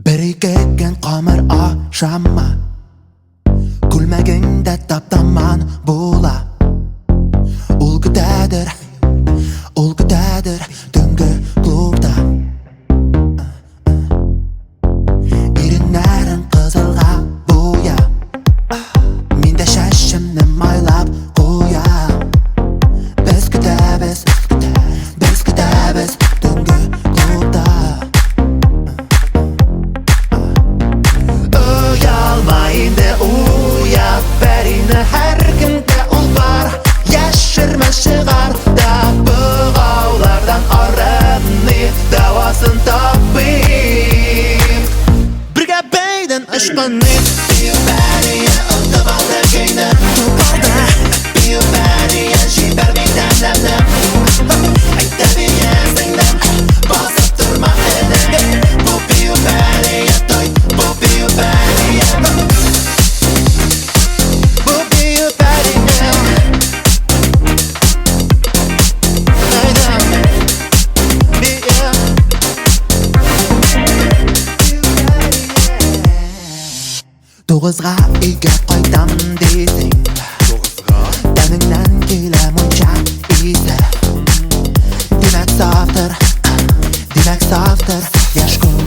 Birikкен qamir oqshomma kulmagingda taptaman bo'la Ulgutadir tungi klubda Irinlarin qizilga bo'ya Menda shashimni maylab qo'yam Biz kutamiz tungi klubda Uyalmaydi uyab berini har kimda ul bor Yashirma shigarda bug'ovlardan oramni davosin toping Birga baydan ishqonni Biyubariya o'tib oldi kuyni To'polda Biyubariya shibar mingdanlarni Aytabiyan singdan bosib turma edim Bu biyubariya to'y Bu biyubariya Bu biyubariya Aydan Biya To'g'izga uyga qaytam desing Taningdan kelamuncha isi Demak softir Yash kun